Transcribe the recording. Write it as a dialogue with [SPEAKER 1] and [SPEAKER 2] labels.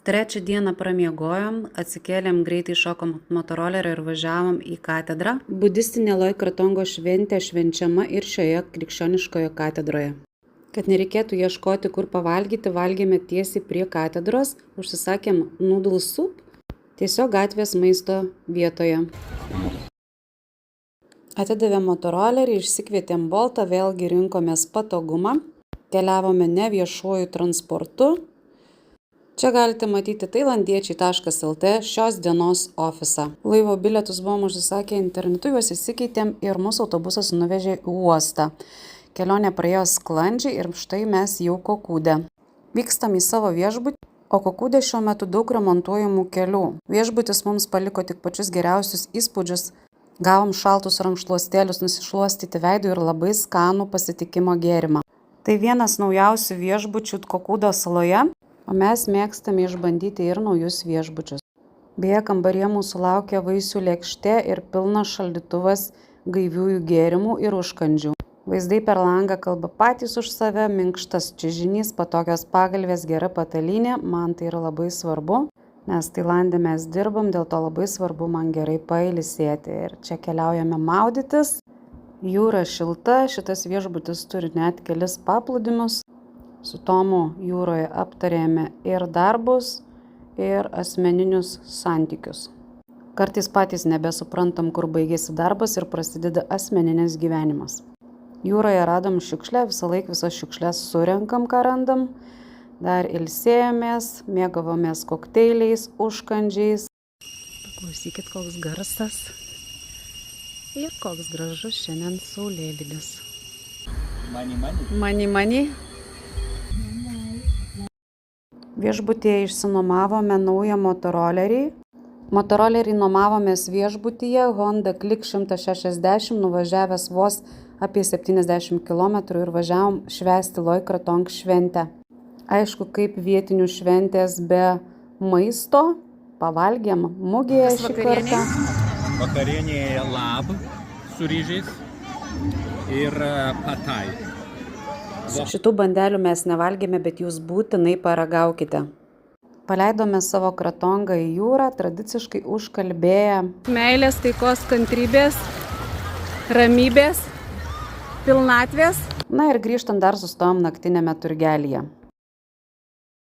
[SPEAKER 1] Trečią dieną pramiegojom, atsikėlėm, greitai šokom motorolerio ir važiavom į katedrą. Budistinė Loi Kratongo šventė švenčiama ir šioje krikščioniškoje katedroje. Kad nereikėtų ieškoti, kur pavalgyti, valgėme tiesiai prie katedros, užsisakėm noodle soup, tiesiog gatvės maisto vietoje. Atidavėm motorolerį, išsikvietėm Boltą, vėlgi rinkomės patogumą, keliavome ne viešuoju transportu. Čia galite matyti tailandiečiai.lt šios dienos ofisą. Laivo bilietus buvom užsisakę internetu, juos įsikeitėm ir mūsų autobusas nuvežė į uostą. Kelionė praėjo sklandžiai ir štai mes jau Kokūde. Vykstam į savo viešbutį, o Kokūde šiuo metu daug remontuojamų kelių. Viešbutis mums paliko tik pačius geriausius įspūdžius. Gavom šaltus rankšluostėlius nusišluostyti veidui ir labai skanų pasitikimo gėrimą. Tai vienas naujausių viešbučių Kokūdo saloje, o mes mėgstame išbandyti ir naujus viešbučius. Beje, kambaryje mūsų laukia vaisių lėkštė ir pilnas šaldytuvas gaiviųjų gėrimų ir užkandžių. Vaizdai per langą kalba patys už save, minkštas čiužinys, patogios pagalvės, gera patalynė, man tai yra labai svarbu, nes Tailande mes dirbam, dėl to labai svarbu man gerai pailsėti. Ir čia keliaujame maudytis, jūra šilta, šitas viešbutis turi net kelis paplūdimius. Su Tomu jūroje aptarėme ir darbus, ir asmeninius santykius. Kartais patys nebesuprantam, kur baigėsi darbas ir prasideda asmeninis gyvenimas. Jūroje radom šiukšlę, visą laiką visas šiukšlės surenkam, ką randam. Dar ilsėjomės, mėgavomės kokteiliais, užkandžiais. Paklausykit, koks garsas. Ir koks gražus šiandien saulėlydis. Mani. Viešbutyje išsinuomavome naują motorolerį. Motorolerį nuomavomės viešbutyje, Honda Click 160, nuvažiavęs vos apie 70 km ir važiavom švęsti Loi Kratong šventę. Aišku, kaip vietinių šventės be maisto, pavalgėm mugėje šį kartą.
[SPEAKER 2] Vakarienėje lab su ryžiais ir patai.
[SPEAKER 1] Šitų bandelių mes nevalgėme, bet jūs būtinai paragaukite. Paleidome savo Kratongą į jūrą, tradiciškai užkalbėję meilės, taikos, kantrybės, ramybės, pilnatvės. Na ir grįžtant dar sustojom naktinėme turgelyje.